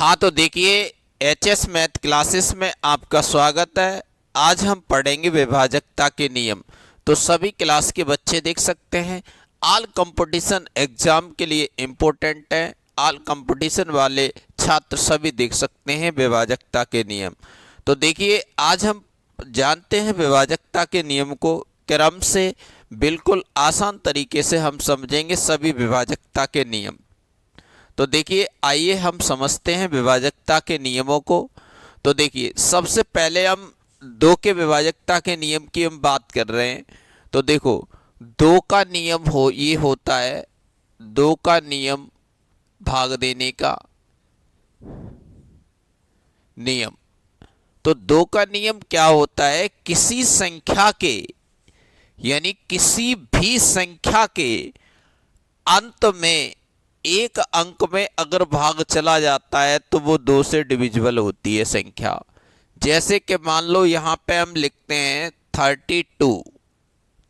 हाँ तो देखिए, एचएस मैथ क्लासेस में आपका स्वागत है। आज हम पढ़ेंगे विभाजकता के नियम। तो सभी क्लास के बच्चे देख सकते हैं, ऑल कंपटीशन एग्जाम के लिए इम्पोर्टेंट है। ऑल कंपटीशन वाले छात्र सभी देख सकते हैं विभाजकता के नियम। तो देखिए, आज हम जानते हैं विभाजकता के नियम को क्रम से, बिल्कुल आसान तरीके से हम समझेंगे सभी विभाजकता के नियम। तो देखिए, आइए हम समझते हैं विभाजकता के नियमों को। तो देखिए, सबसे पहले हम दो के विभाजकता के नियम की हम बात कर रहे हैं। तो देखो, दो का नियम ये होता है, दो का नियम भाग देने का नियम। तो दो का नियम क्या होता है? किसी संख्या के, यानी किसी भी संख्या के अंत में एक अंक में अगर भाग चला जाता है तो वो दो से डिविजिबल होती है संख्या। जैसे कि मान लो यहाँ पे हम लिखते हैं 32।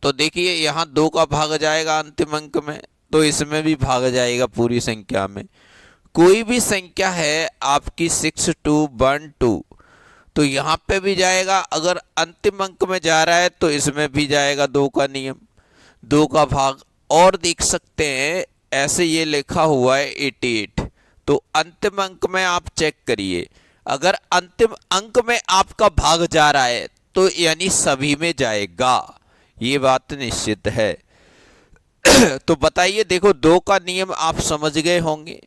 तो देखिए, यहाँ दो का भाग जाएगा अंतिम अंक में, तो इसमें भी भाग जाएगा पूरी संख्या में। कोई भी संख्या है आपकी 6212, तो यहाँ पे भी जाएगा। अगर अंतिम अंक में जा रहा है तो इसमें भी जाएगा दो का नियम, दो का भाग। और देख सकते हैं ऐसे ये लिखा हुआ है 88। तो अंतिम अंक में आप चेक करिए, अगर अंतिम अंक में आपका भाग जा रहा है तो यानी सभी में जाएगा, ये बात निश्चित है। तो बताइए, देखो दो का नियम आप समझ गए होंगे।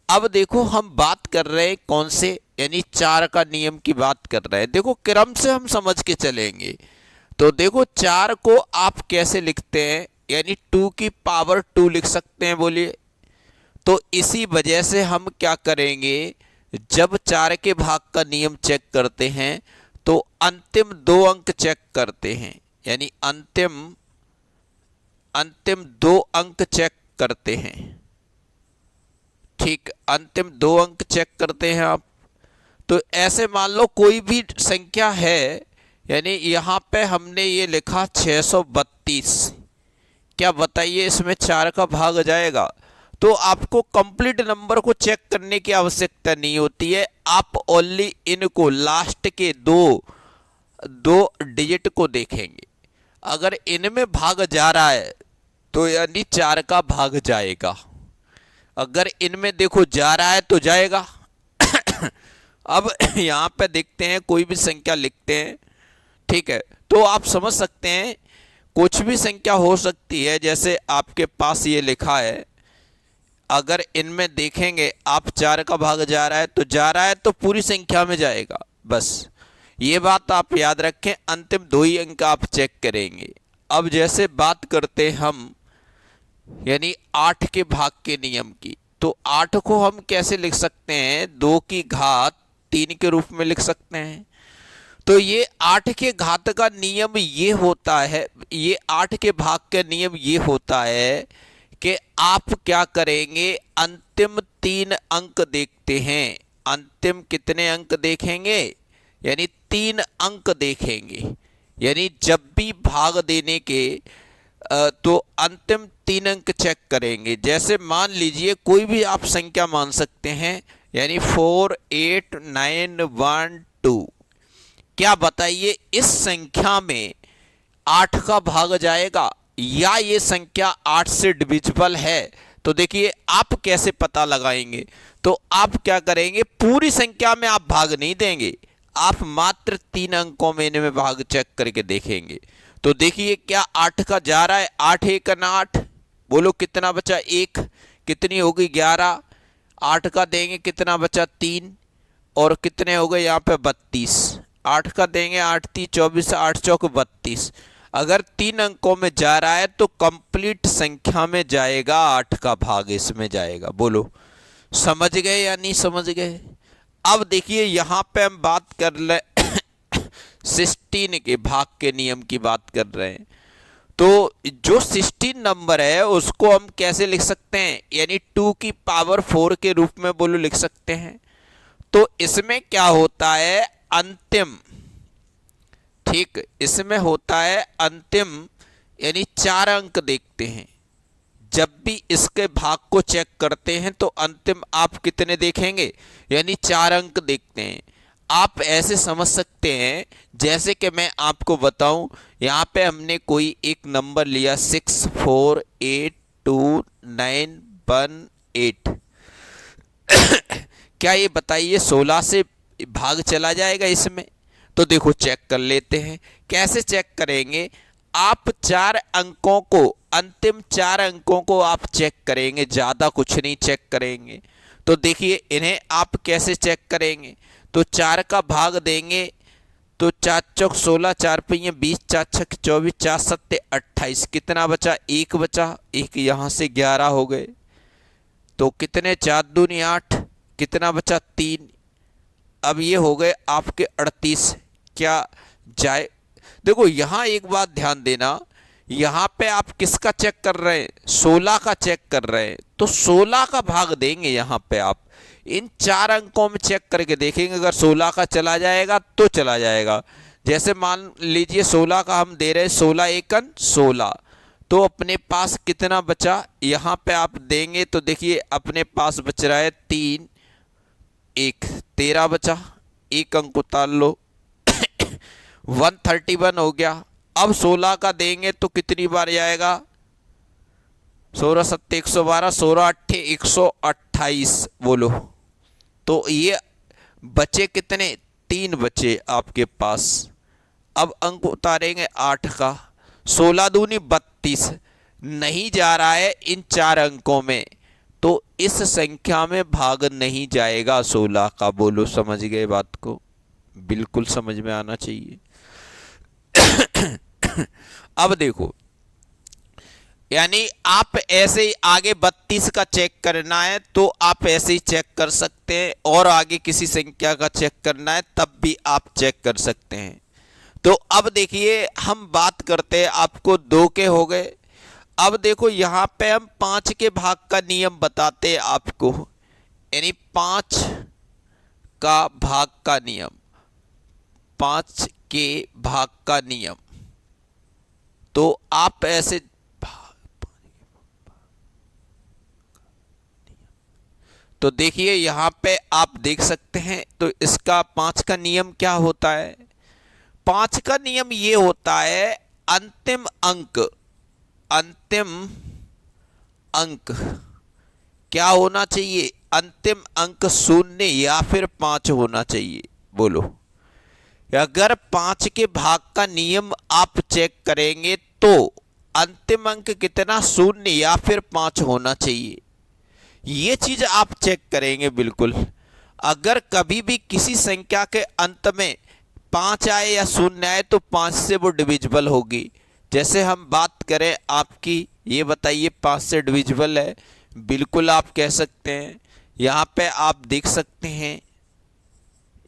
अब देखो, हम बात कर रहे हैं कौन से, यानी चार का नियम की बात कर रहे हैं। देखो, क्रम से हम समझ के चलेंगे। तो देखो, चार को आप कैसे लिखते हैं, यानी 2 की पावर 2 लिख सकते हैं, बोलिए। तो इसी वजह से हम क्या करेंगे, जब चार के भाग का नियम चेक करते हैं तो अंतिम दो अंक चेक करते हैं, यानी अंतिम दो अंक चेक करते हैं। ठीक, अंतिम दो अंक चेक करते हैं आप। तो ऐसे मान लो कोई भी संख्या है, यानी यहाँ पे हमने ये लिखा 632। क्या बताइए, इसमें चार का भाग जाएगा? तो आपको कंप्लीट नंबर को चेक करने की आवश्यकता नहीं होती है, आप ओनली इनको लास्ट के दो डिजिट को देखेंगे। अगर इनमें भाग जा रहा है तो यानी चार का भाग जाएगा। अगर इनमें देखो जा रहा है तो जाएगा। अब यहाँ पे देखते हैं, कोई भी संख्या लिखते हैं, ठीक है। तो आप समझ सकते हैं कुछ भी संख्या हो सकती है। जैसे आपके पास ये लिखा है, अगर इनमें देखेंगे आप चार का भाग जा रहा है तो जा रहा है, तो पूरी संख्या में जाएगा। बस ये बात आप याद रखें, अंतिम दो ही अंक आप चेक करेंगे। अब जैसे बात करते हम, यानी 8 के भाग के नियम की। तो 8 को हम कैसे लिख सकते हैं? 2 की घात 3 के रूप में लिख सकते हैं। तो ये 8 के घात का नियम ये होता है, ये 8 के भाग का नियम ये होता है कि आप क्या करेंगे, अंतिम 3 अंक देखते हैं। अंतिम कितने अंक देखेंगे? यानी 3 अंक देखेंगे। यानी जब भी भाग देने के तो अंतिम 3 अंक चेक करेंगे। जैसे मान लीजिए कोई भी आप संख्या मान सकते हैं, यानी 4 8 9 1 2। क्या बताइए, इस संख्या में 8 का भाग जाएगा या ये संख्या 8 से डिविजिबल है? तो देखिए, आप कैसे पता लगाएंगे? तो आप क्या करेंगे, पूरी संख्या में आप भाग नहीं देंगे, आप मात्र 3 अंकों में इनमें भाग चेक करके देखेंगे। तो देखिए, क्या 8 का जा रहा है? 8 1 8, बोलो कितना बचा? 1, कितनी हो गई? 11। 8 का देंगे, कितना बचा? 3। और कितने हो गए यहाँ पे? 32। 8 का देंगे, 8 3 24, 8 चौक 32। अगर 3 अंकों में जा रहा है तो कंप्लीट संख्या में जाएगा, 8 का भाग इसमें जाएगा। बोलो समझ गए या नहीं समझ गए? अब देखिए, यहाँ पे हम बात कर ले 16 के भाग के नियम की बात कर रहे हैं। तो जो 16 नंबर है उसको हम कैसे लिख सकते हैं? यानी 2 की पावर 4 के रूप में बोलो लिख सकते हैं। तो इसमें क्या होता है, अंतिम, ठीक, इसमें होता है अंतिम, यानी 4 अंक देखते हैं। जब भी इसके भाग को चेक करते हैं तो अंतिम आप कितने देखेंगे, यानी 4 अंक देखते हैं। आप ऐसे समझ सकते हैं जैसे कि मैं आपको बताऊं, यहाँ पे हमने कोई एक नंबर लिया 64829118 क्या ये बताइए 16 से भाग चला जाएगा इसमें? तो देखो चेक कर लेते हैं। कैसे चेक करेंगे? आप 4 अंकों को, अंतिम 4 अंकों को आप चेक करेंगे, ज़्यादा कुछ नहीं चेक करेंगे। तो देखिए इन्हें आप कैसे चेक करेंगे? तो 4 का भाग देंगे तो 4 चौक 16, 4 पहिए 20, 4 छक 24, 4 सत्ते 28, कितना बचा? 1 बचा। एक यहाँ से 11 हो गए, तो कितने? 4 दूनी 8, कितना बचा? 3। अब ये हो गए आपके 38। क्या जाए? देखो यहाँ एक बात ध्यान देना, यहाँ पे आप किसका चेक कर रहे हैं? 16 का चेक कर रहे हैं, तो 16 का भाग देंगे। यहाँ पे आप इन 4 अंकों में चेक करके देखेंगे, अगर 16 का चला जाएगा तो चला जाएगा। जैसे मान लीजिए 16 का हम दे रहे हैं, 16 एकन 16, तो अपने पास कितना बचा? यहाँ पे आप देंगे तो देखिए अपने पास बच रहा है 3, 1 13 बचा, एक अंक उतार लो 131 हो गया। अब 16 का देंगे तो कितनी बार जाएगा? 16 सत्ते 112, 16 अट्ठे 128, बोलो। तो ये बचे कितने? 3 बचे आपके पास। अब अंक उतारेंगे 8 का, 16 दूनी 32, नहीं जा रहा है इन 4 अंकों में, तो इस संख्या में भाग नहीं जाएगा 16 का। बोलो समझ गए बात को? बिल्कुल समझ में आना चाहिए। अब देखो, यानी आप ऐसे ही आगे 32 का चेक करना है तो आप ऐसे ही चेक कर सकते हैं, और आगे किसी संख्या का चेक करना है तब भी आप चेक कर सकते हैं। तो अब देखिए हम बात करते हैं, आपको 2 के हो गए। अब देखो यहाँ पे हम 5 के भाग का नियम बताते हैं आपको, यानी 5 का भाग का नियम, 5 के भाग का नियम। तो आप ऐसे, तो देखिए यहाँ पे आप देख सकते हैं, तो इसका 5 का नियम क्या होता है? 5 का नियम ये होता है, अंतिम अंक, अंतिम अंक क्या होना चाहिए? अंतिम अंक 0 या फिर 5 होना चाहिए। बोलो, अगर 5 के भाग का नियम आप चेक करेंगे तो अंतिम अंक कितना? 0 या फिर 5 होना चाहिए। ये चीज आप चेक करेंगे बिल्कुल। अगर कभी भी किसी संख्या के अंत में 5 आए या 0 आए तो 5 से वो डिविजिबल होगी। जैसे हम बात करें आपकी, ये बताइए 5 से डिविजिबल है? बिल्कुल आप कह सकते हैं। यहाँ पे आप देख सकते हैं,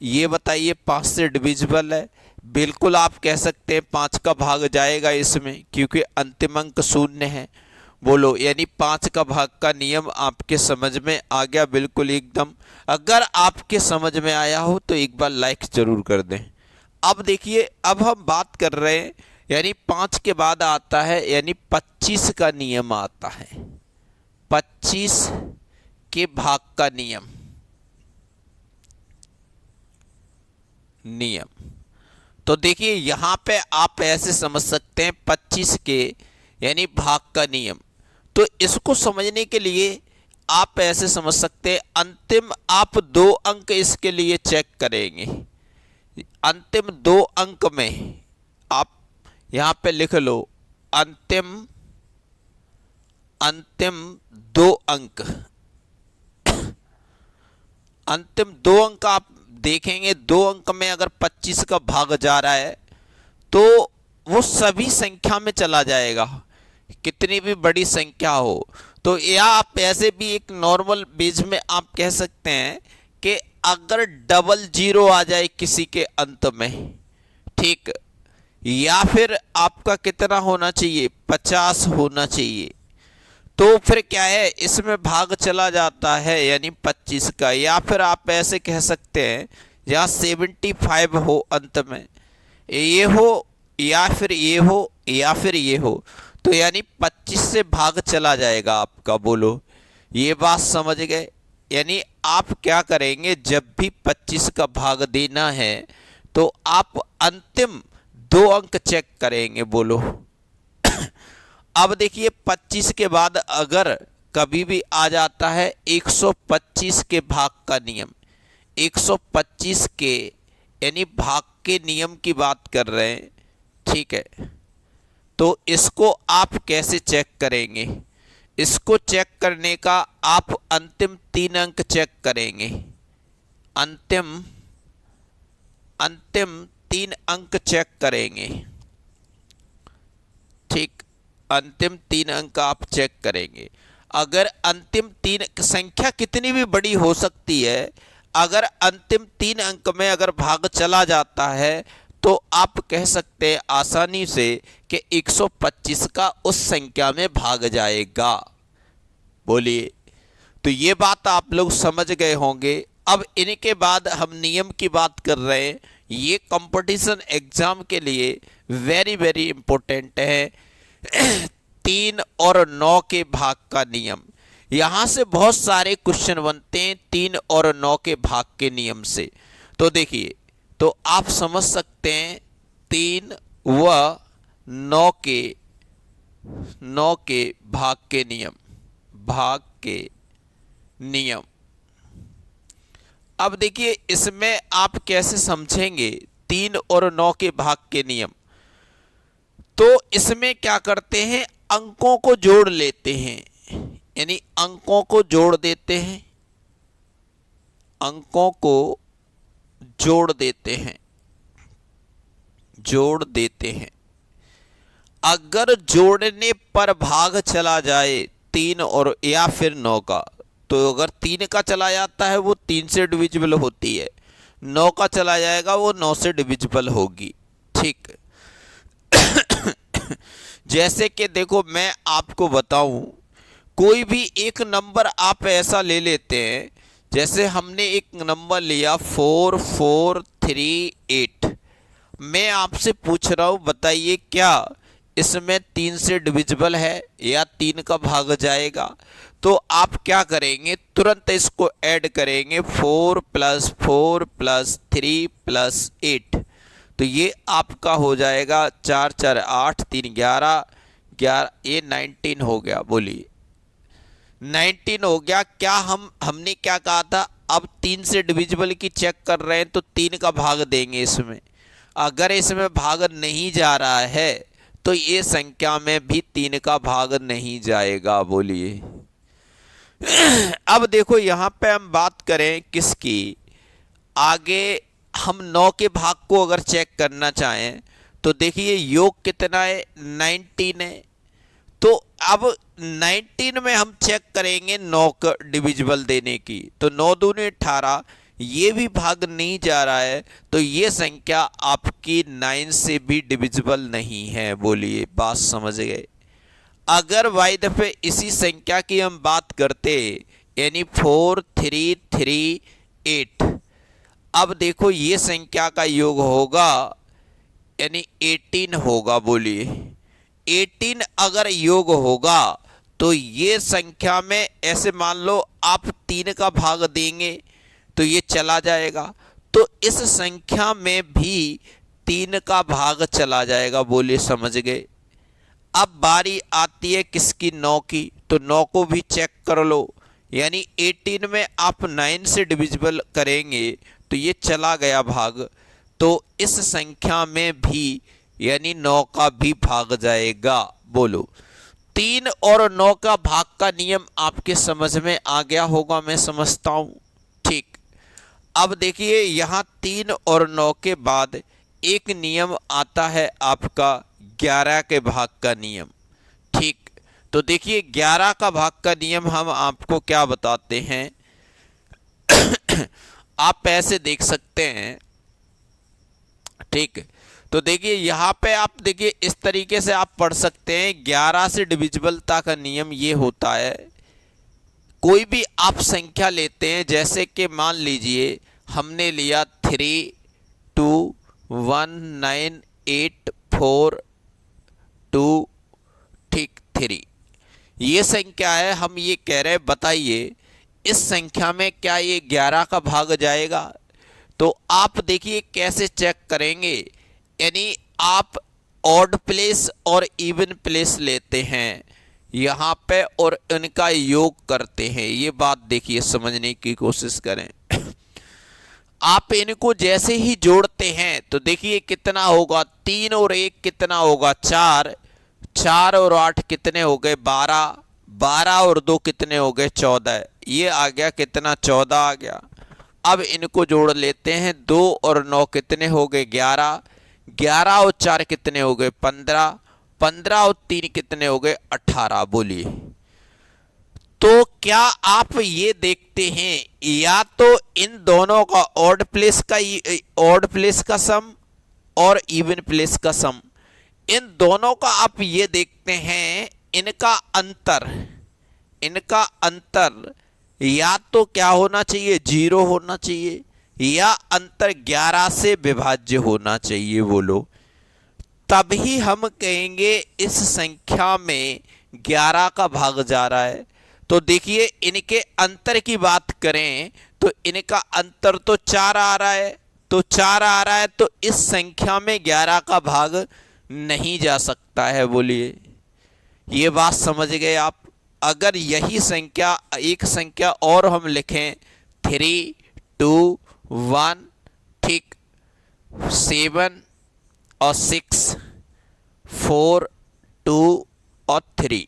ये बताइए 5 से डिविजिबल है? बिल्कुल आप कह सकते हैं 5 का भाग जाएगा इसमें, क्योंकि अंतिम अंक 0 है। बोलो, यानी 5 का भाग का नियम आपके समझ में आ गया बिल्कुल एकदम। अगर आपके समझ में आया हो तो एक बार लाइक जरूर कर दें। अब देखिए, अब हम बात कर रहे हैं, यानी 5 के बाद आता है यानी 25 का नियम आता है। 25 के भाग का नियम, तो देखिए यहां पे आप ऐसे समझ सकते हैं 25 के यानी भाग का नियम। तो इसको समझने के लिए आप ऐसे समझ सकते हैं, अंतिम आप 2 अंक इसके लिए चेक करेंगे। अंतिम 2 अंक में आप यहां पे लिख लो, अंतिम 2 अंक, अंतिम 2 अंक आप देखेंगे। 2 अंक में अगर 25 का भाग जा रहा है तो वो सभी संख्या में चला जाएगा, कितनी भी बड़ी संख्या हो। तो या आप ऐसे भी एक नॉर्मल बेस में आप कह सकते हैं कि अगर 00 आ जाए किसी के अंत में, ठीक, या फिर आपका कितना होना चाहिए? 50 होना चाहिए, तो फिर क्या है, इसमें भाग चला जाता है यानी 25 का। या फिर आप ऐसे कह सकते हैं जहाँ 75 हो अंत में, ये हो या फिर ये हो या फिर ये हो, तो यानी 25 से भाग चला जाएगा आपका। बोलो, ये बात समझ गए? यानी आप क्या करेंगे, जब भी 25 का भाग देना है तो आप अंतिम 2 अंक चेक करेंगे। बोलो, अब देखिए 25 के बाद अगर कभी भी आ जाता है 125 के भाग का नियम, 125 के यानी भाग के नियम की बात कर रहे हैं, ठीक है। तो इसको आप कैसे चेक करेंगे? इसको चेक करने का आप अंतिम 3 अंक चेक करेंगे। अंतिम 3 अंक चेक करेंगे, ठीक। अंतिम 3 अंक आप चेक करेंगे। अगर अंतिम 3 संख्या कितनी भी बड़ी हो सकती है, अगर अंतिम 3 अंक में अगर भाग चला जाता है तो आप कह सकते हैं आसानी से कि 125 का उस संख्या में भाग जाएगा। बोलिए, तो ये बात आप लोग समझ गए होंगे। अब इनके बाद हम नियम की बात कर रहे हैं। ये कंपटीशन एग्जाम के लिए वेरी वेरी इंपॉर्टेंट है। 3 और 9 के भाग का नियम, यहाँ से बहुत सारे क्वेश्चन बनते हैं 3 और 9 के भाग के नियम से। तो देखिए, तो आप समझ सकते हैं 3 व 9 के भाग के नियम, भाग के नियम। अब देखिए इसमें आप कैसे समझेंगे 3 और 9 के भाग के नियम। तो इसमें क्या करते हैं, अंकों को जोड़ लेते हैं, यानी अंकों को जोड़ देते हैं, अंकों को जोड़ देते हैं, जोड़ देते हैं। अगर जोड़ने पर भाग चला जाए 3 और या फिर 9 का, तो अगर 3 का चला जाता है वो 3 से डिविजिबल होती है, 9 का चला जाएगा वो 9 से डिविजिबल होगी, ठीक। जैसे कि देखो मैं आपको बताऊं, कोई भी एक नंबर आप ऐसा ले लेते हैं, जैसे हमने एक नंबर लिया 4438। मैं आपसे पूछ रहा हूं, बताइए क्या इसमें 3 से डिविजिबल है या 3 का भाग जाएगा? तो आप क्या करेंगे, तुरंत इसको ऐड करेंगे, 4 + 4 + 3 + 8। तो ये आपका हो जाएगा 4 4 8 3 11 11, ये 19 हो गया। बोलिए, 19 हो गया। क्या हमने क्या कहा था, अब 3 से डिविजिबल की चेक कर रहे हैं तो 3 का भाग देंगे इसमें। अगर इसमें भाग नहीं जा रहा है तो ये संख्या में भी 3 का भाग नहीं जाएगा। बोलिए, अब देखो यहाँ पे हम बात करें किसकी, आगे हम 9 के भाग को अगर चेक करना चाहें तो देखिए योग कितना है, 19 है। तो अब 19 में हम चेक करेंगे 9 का डिविजिबल देने की, तो 9 दूनी 18, ये भी भाग नहीं जा रहा है, तो ये संख्या आपकी 9 से भी डिविजिबल नहीं है। बोलिए, बात समझ गए? अगर वाई दफे इसी संख्या की हम बात करते, यानी 4338, अब देखो ये संख्या का योग होगा यानी 18 होगा। बोलिए, 18 अगर योग होगा तो ये संख्या में ऐसे मान लो आप 3 का भाग देंगे तो ये चला जाएगा, तो इस संख्या में भी 3 का भाग चला जाएगा। बोलिए, समझ गए? अब बारी आती है किसकी, 9 की। तो 9 को भी चेक कर लो, यानी 18 में आप 9 से डिविजिबल करेंगे तो ये चला गया भाग, तो इस संख्या में भी यानी 9 का भी भाग जाएगा। बोलो, 3 और 9 का भाग का नियम आपके समझ में आ गया होगा, मैं समझता हूं, ठीक। अब देखिए यहाँ 3 और 9 के बाद एक नियम आता है आपका 11 के भाग का नियम, ठीक। तो देखिए 11 का भाग का नियम हम आपको क्या बताते हैं, आप ऐसे देख सकते हैं, ठीक। तो देखिए यहाँ पे आप देखिए इस तरीके से आप पढ़ सकते हैं, 11 से डिविजिबलता का नियम ये होता है, कोई भी आप संख्या लेते हैं, जैसे कि मान लीजिए हमने लिया 3 2 1 9 8 4 2, ठीक। 3। ये संख्या है, हम ये कह रहे हैं बताइए इस संख्या में क्या ये 11 का भाग जाएगा। तो आप देखिए कैसे चेक करेंगे, यानी आप ऑड प्लेस और इवन प्लेस लेते हैं यहाँ पे और इनका योग करते हैं। ये बात देखिए, समझने की कोशिश करें। आप इनको जैसे ही जोड़ते हैं तो देखिए कितना होगा, 3 और 1 कितना होगा, 4, 4 और 8 कितने हो गए, 12, 12 और 2 कितने हो गए, 14। ये आ गया कितना, 14 आ गया। अब इनको जोड़ लेते हैं, 2 और 9 कितने हो गए, 11, 11 और 4 कितने हो गए, 15, 15 और 3 कितने हो गए, 18। बोलिए तो क्या आप ये देखते हैं, या तो इन दोनों का ऑड प्लेस का सम और इवन प्लेस का सम, इन दोनों का आप ये देखते हैं, इनका अंतर या तो क्या होना चाहिए, 0 होना चाहिए, या अंतर 11 से विभाज्य होना चाहिए। बोलो तभी हम कहेंगे इस संख्या में 11 का भाग जा रहा है। तो देखिए इनके अंतर की बात करें तो इनका अंतर तो 4 आ रहा है, तो 4 आ रहा है, तो इस संख्या में 11 का भाग नहीं जा सकता है। बोलिए ये बात समझ गए आप। अगर यही संख्या, एक संख्या और हम लिखें 3, 2, 1, ठीक, 7 और 6, 4, 2 और 3,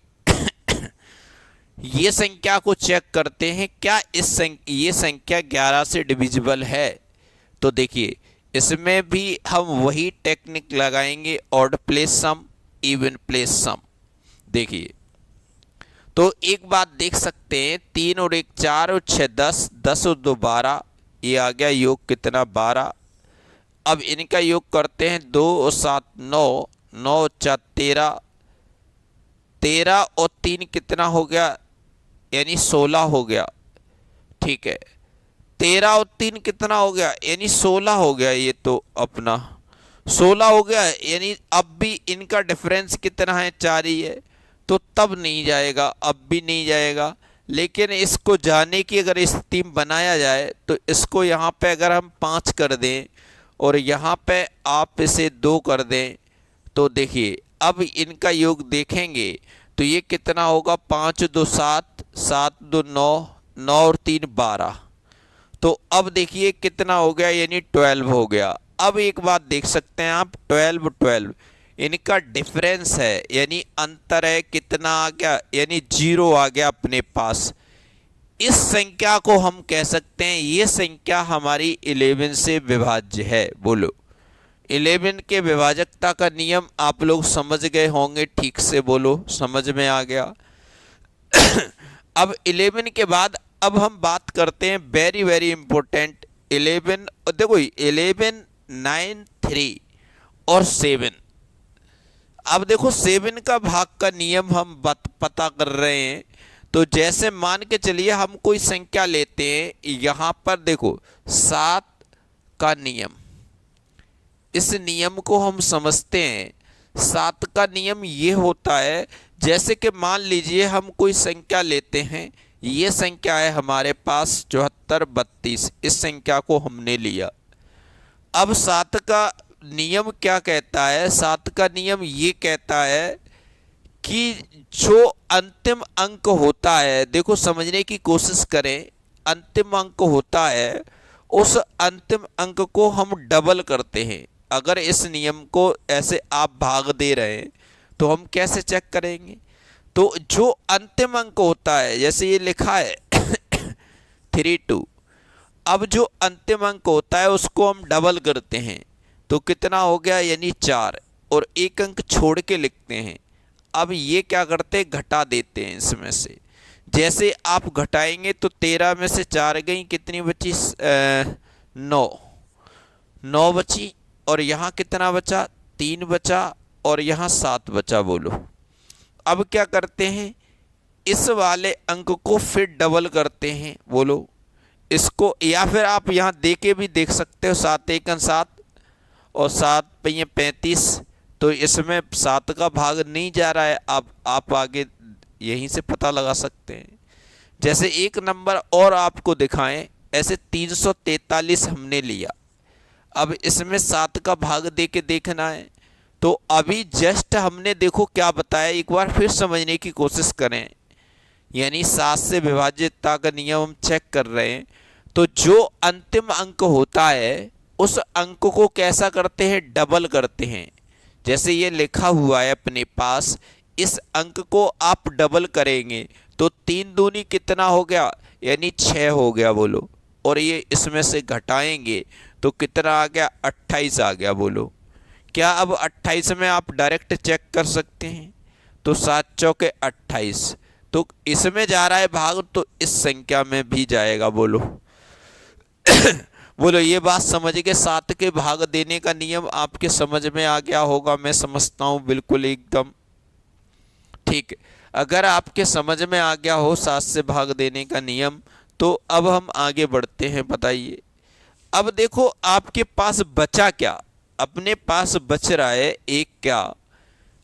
ये संख्या को चेक करते हैं क्या ये संख्या 11 से डिविजिबल है। तो देखिए इसमें भी हम वही टेक्निक लगाएंगे, odd place some, even place some. देखिए तो एक बात देख सकते हैं, 3 और 1 4 और 6 10, 10 और 2 12, ये आ गया योग कितना, 12। अब इनका योग करते हैं, 2 और 7 9, 9 और 4 13, 13 और 3 कितना हो गया, यानी 16 हो गया। ठीक है, 13 और 3 कितना हो गया, यानी 16 हो गया। ये तो अपना 16 हो गया, यानी अब भी इनका डिफरेंस कितना है, 4 ही है, तो तब नहीं जाएगा, अब भी नहीं जाएगा। लेकिन इसको जाने की अगर स्थिति बनाया जाए तो इसको यहाँ पे अगर हम 5 कर दें और यहाँ पे आप इसे 2 कर दें, तो देखिए अब इनका योग देखेंगे तो ये कितना होगा, 5 2 7, 7 2 9, 9 और 3 12। तो अब देखिए कितना हो गया, यानी 12 हो गया। अब एक बात देख सकते हैं आप, 12 12 इनका डिफरेंस है, यानी अंतर है, कितना आ गया, यानी 0 आ गया अपने पास। इस संख्या को हम कह सकते हैं, ये संख्या हमारी 11 से विभाज्य है। बोलो 11 के विभाजकता का नियम आप लोग समझ गए होंगे, ठीक से बोलो, समझ में आ गया। अब 11 के बाद अब हम बात करते हैं वेरी वेरी इंपॉर्टेंट 11। देखो 11 9 3 और 7। अब देखो 7 का भाग का नियम हम पता कर रहे हैं। तो जैसे मान के चलिए हम कोई संख्या लेते हैं, यहाँ पर देखो 7 का नियम, इस नियम को हम समझते हैं। 7 का नियम ये होता है, जैसे कि मान लीजिए हम कोई संख्या लेते हैं, ये संख्या है हमारे पास 74 32, इस संख्या को हमने लिया। अब 7 का नियम क्या कहता है, 7 का नियम ये कहता है कि जो अंतिम अंक होता है, देखो समझने की कोशिश करें, अंतिम अंक होता है, उस अंतिम अंक को हम डबल करते हैं। अगर इस नियम को ऐसे आप भाग दे रहे हैं तो हम कैसे चेक करेंगे, तो जो अंतिम अंक होता है, जैसे ये लिखा है 32, अब जो अंतिम अंक होता है उसको हम डबल करते हैं, तो कितना हो गया, यानी 4, और एक अंक छोड़ के लिखते हैं। अब ये क्या करते हैं, घटा देते हैं इसमें से। जैसे आप घटाएंगे तो 13 में से 4 गई, कितनी बची, 9 बची, और यहाँ कितना बचा, 3 बचा, और यहाँ 7 बचा। बोलो अब क्या करते हैं, इस वाले अंक को फिर डबल करते हैं। बोलो इसको, या फिर आप यहाँ दे के भी देख सकते हो, 7 1 7 और 7 5 35, तो इसमें 7 का भाग नहीं जा रहा है। आप आगे यहीं से पता लगा सकते हैं। जैसे एक नंबर और आपको दिखाएं, ऐसे 343 हमने लिया। अब इसमें 7 का भाग दे के देखना है। तो अभी जस्ट हमने देखो क्या बताया, एक बार फिर समझने की कोशिश करें। यानी 7 से विभाज्यता का नियम हम चेक कर रहे हैं। तो जो अंतिम अंक होता है उस अंक को कैसा करते हैं, डबल करते हैं। जैसे ये लिखा हुआ है अपने पास, इस अंक को आप डबल करेंगे तो 3 दूनी कितना हो गया, यानी 6 हो गया बोलो। और ये इसमें से घटाएंगे तो कितना आ गया, 28 आ गया बोलो। क्या अब 28 में आप डायरेक्ट चेक कर सकते हैं? तो 7 चौके 28, तो इसमें जा रहा है भाग तो इस संख्या में भी जाएगा बोलो। बोलो ये बात समझ के 7 के भाग देने का नियम आपके समझ में आ गया होगा, मैं समझता हूँ बिल्कुल एकदम ठीक। अगर आपके समझ में आ गया हो 7 से भाग देने का नियम, तो अब हम आगे बढ़ते हैं। बताइए अब देखो आपके पास बचा क्या, अपने पास बच रहा है एक, क्या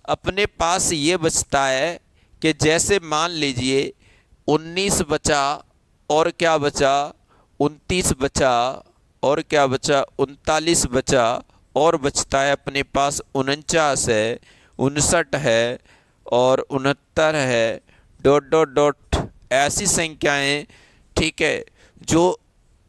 अपने पास ये बचता है कि जैसे मान लीजिए 19 बचा और क्या बचा, 29 बचा और क्या बचा, 39 बचा और बचता है अपने पास 49 है, 59 है और 69 है, डॉट डॉट डॉट ऐसी संख्याएं, ठीक है, जो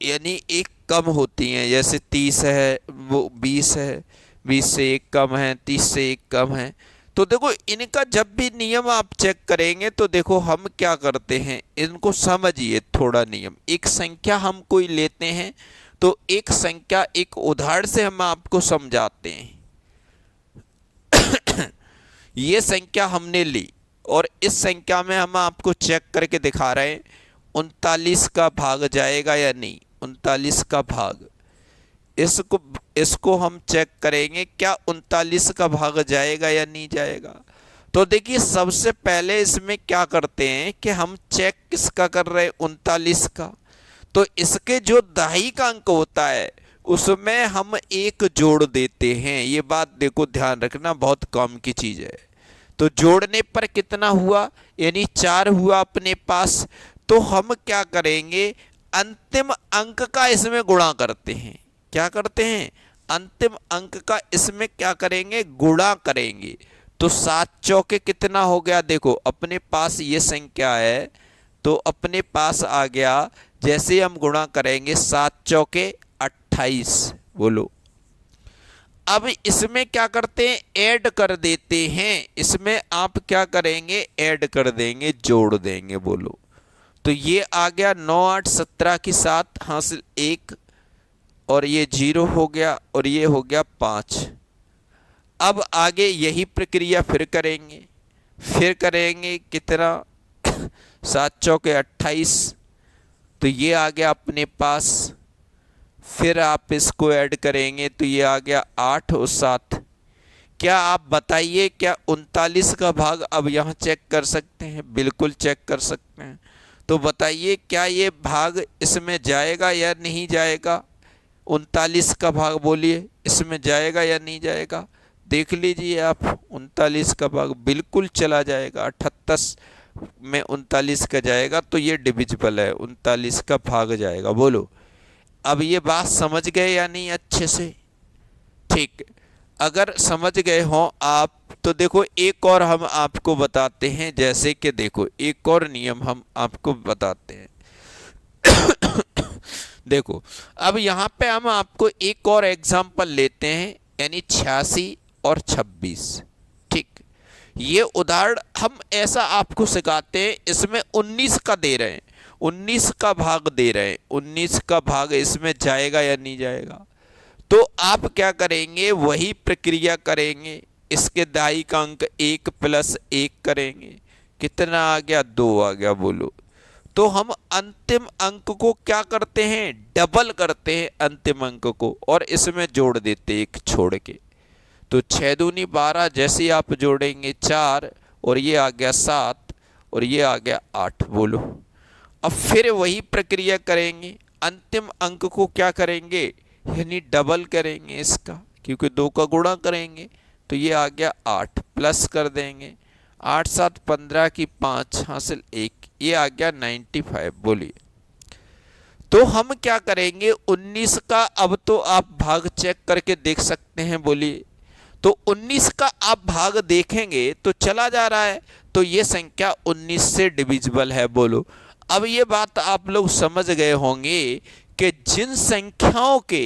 यानी एक कम होती हैं। जैसे 30 है, वो 20 है, 20 से एक कम है, 30 से एक कम है। तो देखो इनका जब भी नियम आप चेक करेंगे तो देखो हम क्या करते हैं, इनको समझिए थोड़ा नियम। एक संख्या हम कोई लेते हैं तो एक संख्या एक उदाहरण से हम आपको समझाते हैं। ये संख्या हमने ली और इस संख्या में हम आपको चेक करके दिखा रहे हैं 39 का भाग जाएगा या नहीं। 39 का भाग, इसको हम चेक करेंगे क्या 39 का भाग जाएगा या नहीं जाएगा। तो देखिए सबसे पहले इसमें क्या करते हैं कि हम चेक किसका कर रहे हैं, 39 का। तो इसके जो दहाई का अंक होता है उसमें हम एक जोड़ देते हैं। ये बात देखो ध्यान रखना, बहुत काम की चीज है। तो जोड़ने पर कितना हुआ, यानी 4 हुआ अपने पास। तो हम क्या करेंगे, अंतिम अंक का इसमें गुणा करते हैं। क्या करते हैं, अंतिम अंक का इसमें क्या करेंगे, गुणा करेंगे। तो 7 चौके कितना हो गया, देखो अपने पास ये संख्या है तो अपने पास आ गया। जैसे हम गुणा करेंगे 7 चौके 28 बोलो। अब इसमें क्या करते हैं, ऐड कर देते हैं। इसमें आप क्या करेंगे, ऐड कर देंगे, जोड़ देंगे बोलो। तो ये आ गया 9 8 17 की 7 हासिल 1 और ये 0 हो गया और ये हो गया 5। अब आगे यही प्रक्रिया फिर करेंगे कितना 7 चौके 28, तो ये आ गया अपने पास। फिर आप इसको ऐड करेंगे तो ये आ गया 8 और 7। क्या आप बताइए क्या 39 का भाग अब यहाँ चेक कर सकते हैं, बिल्कुल चेक कर सकते हैं। तो बताइए क्या ये भाग इसमें जाएगा या नहीं जाएगा, 39 का भाग बोलिए इसमें जाएगा या नहीं जाएगा। देख लीजिए आप, 39 का भाग बिल्कुल चला जाएगा, 38 में 39 का जाएगा तो ये डिविजिबल है, 39 का भाग जाएगा बोलो। अब ये बात समझ गए या नहीं अच्छे से, ठीक। अगर समझ गए हो आप तो देखो एक और हम आपको बताते हैं। जैसे कि देखो एक और नियम हम आपको बताते हैं। देखो अब यहाँ पे हम आपको एक और एग्जाम्पल लेते हैं, यानी 86 और 26, ठीक। ये उदाहरण हम ऐसा आपको सिखाते हैं, इसमें 19 का दे रहे हैं, 19 का भाग दे रहे हैं, 19 का भाग इसमें जाएगा या नहीं जाएगा। तो आप क्या करेंगे, वही प्रक्रिया करेंगे। इसके दाई का अंक 1 + 1 करेंगे, कितना आ गया, 2 आ गया बोलो। तो हम अंतिम अंक को क्या करते हैं, डबल करते हैं अंतिम अंक को और इसमें जोड़ देते एक छोड़ के। तो 6 दूनी 12, जैसे आप जोड़ेंगे 4 और ये आ गया 7 और ये आ गया 8 बोलो। अब फिर वही प्रक्रिया करेंगे, अंतिम अंक को क्या करेंगे, यानी डबल करेंगे इसका, क्योंकि 2 का गुणा करेंगे तो ये आ गया 8, प्लस कर देंगे 8 7 15 की 5 हासिल 1, ये आ गया 95। बोलिए तो हम क्या करेंगे 19 का, अब तो आप भाग चेक करके देख सकते हैं। बोलिए तो 19 का आप भाग देखेंगे तो चला जा रहा है, तो ये संख्या 19 से डिविजिबल है। बोलो अब ये बात आप लोग समझ गए होंगे कि जिन संख्याओं के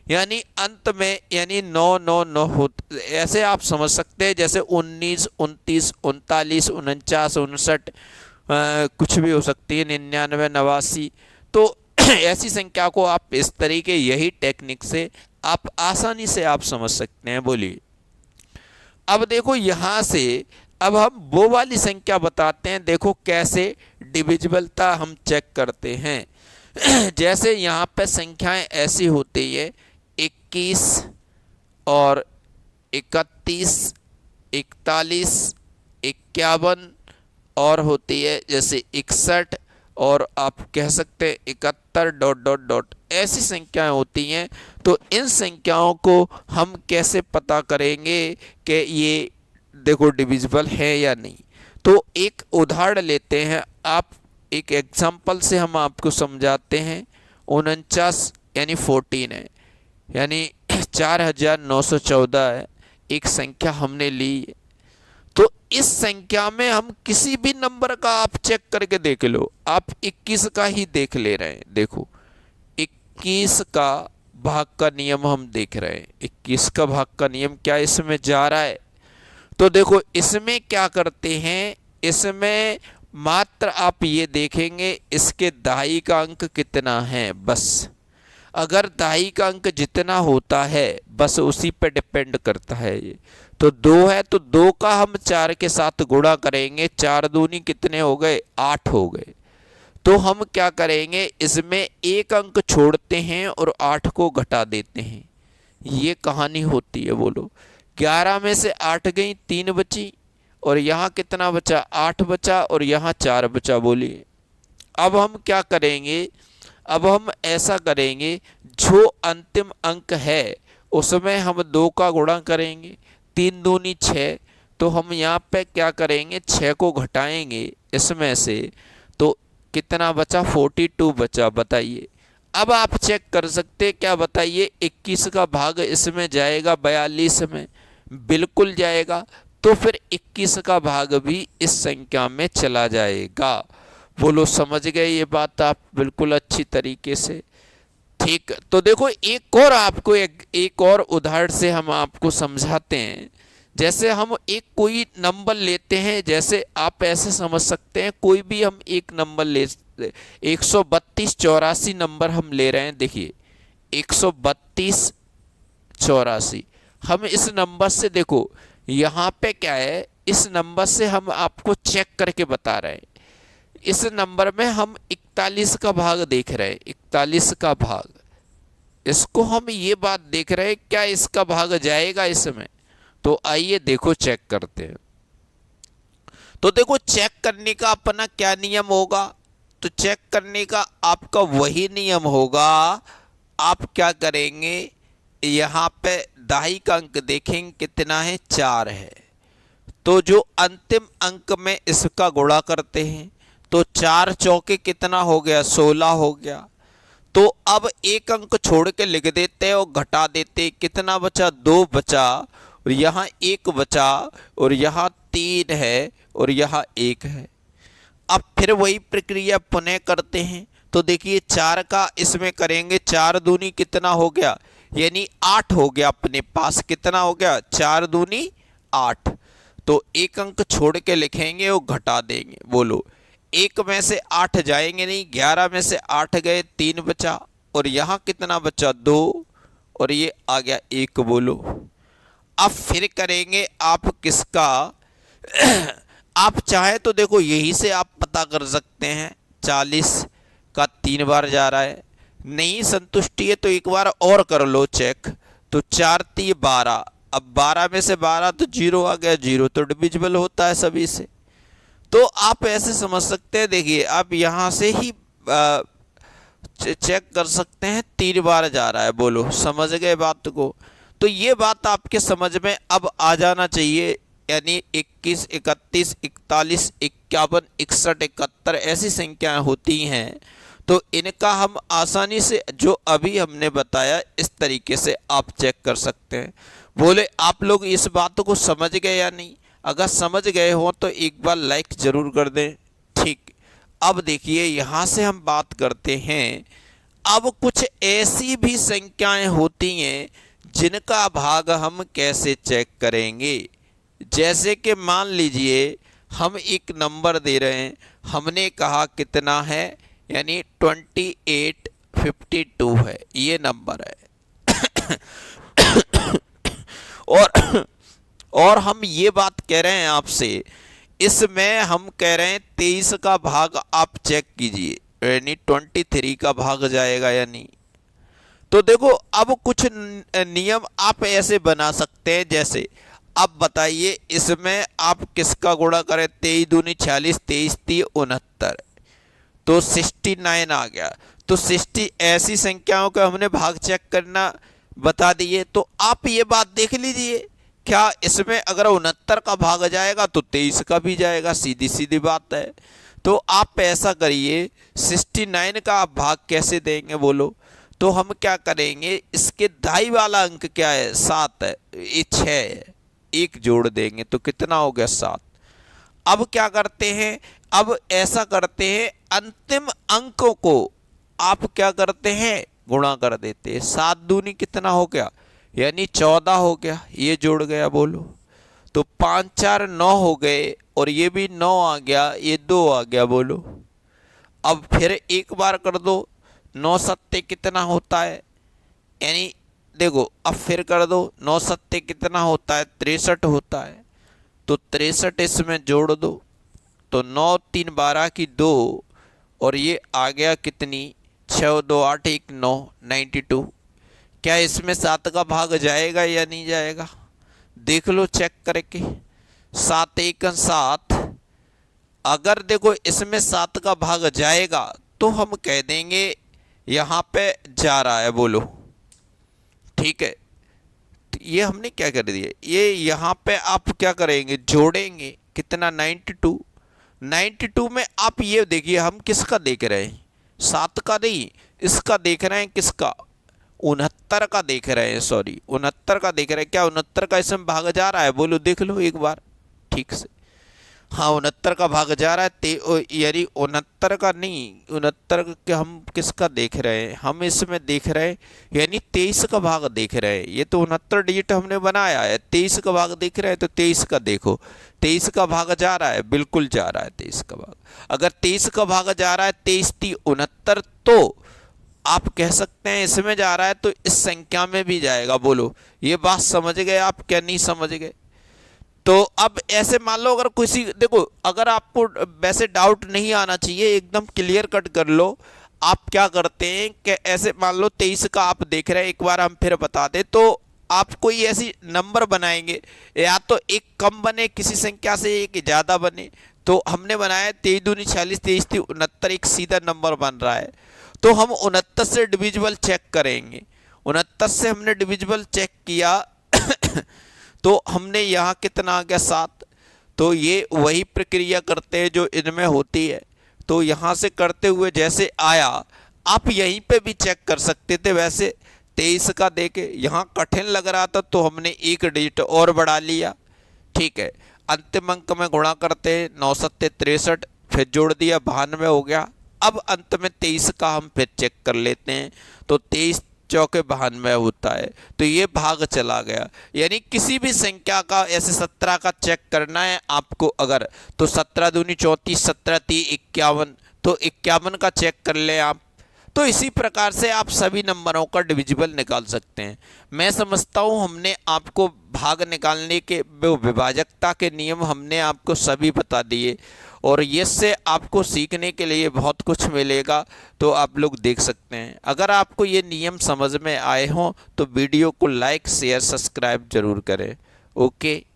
यानी अंत में यानी 9 9 9 हो, ऐसे आप समझ सकते हैं जैसे 19 29 39 49 59 कुछ भी हो सकती है, 99 89। तो ऐसी संख्या को आप इस तरीके यही टेक्निक से आप आसानी से आप समझ सकते हैं। बोलिए अब देखो यहाँ से अब हम वो वाली संख्या बताते हैं, देखो कैसे डिविजिबलता हम चेक करते हैं। जैसे यहाँ पे संख्याएं ऐसी होती है 21 और 31 41 51 और होती है जैसे 61 और आप कह सकते हैं 71 डॉट डॉट डॉट, ऐसी संख्याएं होती हैं। तो इन संख्याओं को हम कैसे पता करेंगे कि ये देखो डिविजिबल है या नहीं। तो एक उदाहरण लेते हैं, आप एक एग्जांपल से हम आपको समझाते हैं। 49 यानी 14 है, यानी 4914 है, एक संख्या हमने ली है। तो इस संख्या में हम किसी भी नंबर का आप चेक करके देख लो, आप 21 का ही देख ले रहे हैं। देखो 21 का भाग का नियम हम देख रहे हैं, 21 का भाग का नियम क्या इसमें जा रहा है। तो देखो इसमें क्या करते हैं, इसमें मात्र आप ये देखेंगे इसके दहाई का अंक कितना है, बस अगर दहाई का अंक जितना होता है बस उसी पे डिपेंड करता है। ये तो 2 है तो 2 का हम 4 के साथ गुणा करेंगे, 4 दूनी कितने हो गए 8 हो गए। तो हम क्या करेंगे इसमें एक अंक छोड़ते हैं और 8 को घटा देते हैं, ये कहानी होती है। बोलो 11 में से 8 गई, 3 बची और यहाँ कितना बचा 8 बचा और यहाँ 4 बचा। बोलिए अब हम क्या करेंगे, अब हम ऐसा करेंगे जो अंतिम अंक है उसमें हम 2 का गुणा करेंगे, 3 दूनी 6, तो हम यहाँ पे क्या करेंगे 6 को घटाएंगे इसमें से, तो कितना बचा 42 बचा। बताइए अब आप चेक कर सकते क्या, बताइए 21 का भाग इसमें जाएगा 42 में, बिल्कुल जाएगा। तो फिर 21 का भाग भी इस संख्या में चला जाएगा। बोलो समझ गए ये बात आप बिल्कुल अच्छी तरीके से, ठीक। तो देखो एक और आपको एक और उदाहरण से हम आपको समझाते हैं। जैसे हम एक कोई नंबर लेते हैं, जैसे आप ऐसे समझ सकते हैं कोई भी हम एक नंबर ले 132 84 नंबर हम ले रहे हैं। देखिए 132 84, हम इस नंबर से देखो यहाँ पे क्या है, इस नंबर से हम आपको चेक करके बता रहे हैं। इस नंबर में हम 41 का भाग देख रहे हैं, 41 का भाग, इसको हम ये बात देख रहे हैं क्या इसका भाग जाएगा इसमें। तो आइए देखो चेक करते हैं। तो देखो चेक करने का अपना क्या नियम होगा, तो चेक करने का आपका वही नियम होगा। आप क्या करेंगे यहाँ पे दहाई का अंक देखेंगे कितना है 4 है, तो जो अंतिम अंक में इसका गुणा करते हैं तो 4 चौके कितना हो गया 16 हो गया। तो अब एक अंक छोड़ के लिख देते हैं और घटा देते, कितना बचा 2 बचा और यहाँ 1 बचा और यहाँ 3 है और यहाँ 1 है। अब फिर वही प्रक्रिया पुनः करते हैं। तो देखिए 4 का इसमें करेंगे, 4 दूनी कितना हो गया यानी 8 हो गया, अपने पास कितना हो गया 4 दूनी 8। तो एक अंक छोड़ के लिखेंगे और घटा देंगे। बोलो 1 में से 8 जाएंगे नहीं, 11 में से 8 गए 3 बचा और यहाँ कितना बचा 2 और ये आ गया 1। बोलो अब फिर करेंगे आप किसका आप चाहे तो देखो यही से आप पता कर सकते हैं, 40 का 3 बार जा रहा है, नहीं संतुष्टि है तो एक बार और कर लो चेक। तो 4 3 12, अब 12 में से 12 तो 0 आ गया, 0 तो डिविजिबल होता है सभी से। तो आप ऐसे समझ सकते हैं, देखिए आप यहाँ से ही चेक कर सकते हैं 3 बार जा रहा है। बोलो समझ गए बात को। तो ये बात आपके समझ में अब आ जाना चाहिए। यानी 21, 31, 41, 51, 61, 71 ऐसी संख्याएं होती हैं, तो इनका हम आसानी से जो अभी हमने बताया इस तरीके से आप चेक कर सकते हैं। बोले आप लोग इस बात को समझ गए या नहीं? अगर समझ गए हो तो एक बार लाइक जरूर कर दें। ठीक, अब देखिए यहाँ से हम बात करते हैं। अब कुछ ऐसी भी संख्याएं होती हैं जिनका भाग हम कैसे चेक करेंगे। जैसे कि मान लीजिए हम एक नंबर दे रहे हैं, हमने कहा कितना है, यानी 2852 है, ये नंबर है। और हम ये बात कह रहे हैं आपसे, इसमें हम कह रहे हैं 23 का भाग आप चेक कीजिए, यानी 23 का भाग जाएगा या नहीं। तो देखो अब कुछ नियम आप ऐसे बना सकते हैं, जैसे अब बताइए इसमें आप किसका गुणा करें। 23 दूनी 46, 23 3 69, तो 69 आ गया। तो 60 ऐसी संख्याओं का हमने भाग चेक करना बता दिए। तो आप ये बात देख लीजिए, क्या इसमें अगर 69 का भाग जाएगा तो 23 का भी जाएगा, सीधी सीधी बात है। तो आप ऐसा करिए, 69 का आप भाग कैसे देंगे बोलो। तो हम क्या करेंगे, इसके दाई वाला अंक क्या है, 7 है, ये 6 है, एक जोड़ देंगे तो कितना हो गया, 7। अब क्या करते हैं, अब ऐसा करते हैं, अंतिम अंकों को आप क्या करते हैं, गुणा कर देते हैं। 7 दूनी कितना हो गया, यानी 14 हो गया, ये जुड़ गया बोलो। तो 5 4 9 हो गए, और ये भी 9 आ गया, ये 2 आ गया बोलो। अब फिर एक बार कर दो, 9 सत्ते कितना होता है, यानी देखो अब फिर कर दो, 9 सत्ते कितना होता है, 63 होता है। तो 63 इसमें जोड़ दो, तो 9 3 12 की 2, और ये आ गया कितनी, 6 2 8 1 9, 92। क्या इसमें 7 का भाग जाएगा या नहीं जाएगा, देख लो चेक करके। 7 1 7, अगर देखो इसमें 7 का भाग जाएगा तो हम कह देंगे यहाँ पे जा रहा है बोलो। ठीक है, ये हमने क्या कर दिया, ये यहाँ पे आप क्या करेंगे, जोड़ेंगे कितना, 92। 92 में आप ये देखिए हम किसका देख रहे हैं, 7 का नहीं, इसका देख रहे हैं, किसका, 69 का देख रहे हैं, सॉरी 69 का देख रहे हैं। क्या 69 का इसमें भाग जा रहा है बोलो, देख लो एक बार ठीक से। हाँ 69 का भाग जा रहा है, यानी 69 का नहीं, 69 के हम किसका देख रहे हैं, हम इसमें देख रहे हैं, यानी 23 का भाग देख रहे हैं। ये तो 69 डिजिट हमने बनाया है, 23 का भाग देख रहे हैं, तो 23 का देखो, 23 का भाग जा रहा है, बिल्कुल जा रहा है 23 का भाग। अगर 23 का भाग जा रहा है, 23 3 69, तो आप कह सकते हैं इसमें जा रहा है तो इस संख्या में भी जाएगा बोलो। ये बात समझ गए आप, क्या नहीं समझ गए? तो अब ऐसे मान लो, अगर किसी, देखो अगर आपको वैसे डाउट नहीं आना चाहिए, एकदम क्लियर कट कर लो। आप क्या करते हैं कि ऐसे मान लो 23 का आप देख रहे हैं, एक बार हम फिर बता दें, तो आप कोई ऐसी नंबर बनाएंगे, या तो एक कम बने किसी संख्या से, एक ज़्यादा बने। तो हमने बनाया 23 दूनी 46, 23 3 69, एक सीधा नंबर बन रहा है। तो हम 69 से डिविजिबल चेक करेंगे, 69 से हमने डिविजिबल चेक किया तो हमने यहाँ कितना आ गया, 7। तो ये वही प्रक्रिया करते हैं जो इनमें होती है। तो यहाँ से करते हुए जैसे आया, आप यहीं पे भी चेक कर सकते थे। वैसे 23 का देके यहाँ कठिन लग रहा था तो हमने एक डिजिट और बढ़ा लिया। ठीक है, अंतिम अंक में गुणा करते 9 7 63, फिर जोड़ दिया 92 हो गया। अब अंत में 23 का हम फिर चेक कर लेते हैं, तो 23 चौके 92 होता है। तो ये भाग चला गया। यानी किसी भी संख्या का ऐसे 17 का चेक करना है आपको अगर, तो 17 दूनी 34, 17 3 51, तो 51 का चेक कर लें आप। तो इसी प्रकार से आप सभी नंबरों का डिविजिबल निकाल सकते हैं। मैं समझता हूँ हमने आपको भाग निकालने के विभाजकता के नियम हमने आपको सभी बता दिए, और इससे आपको सीखने के लिए बहुत कुछ मिलेगा, तो आप लोग देख सकते हैं। अगर आपको ये नियम समझ में आए हों तो वीडियो को लाइक शेयर सब्सक्राइब जरूर करें। ओके।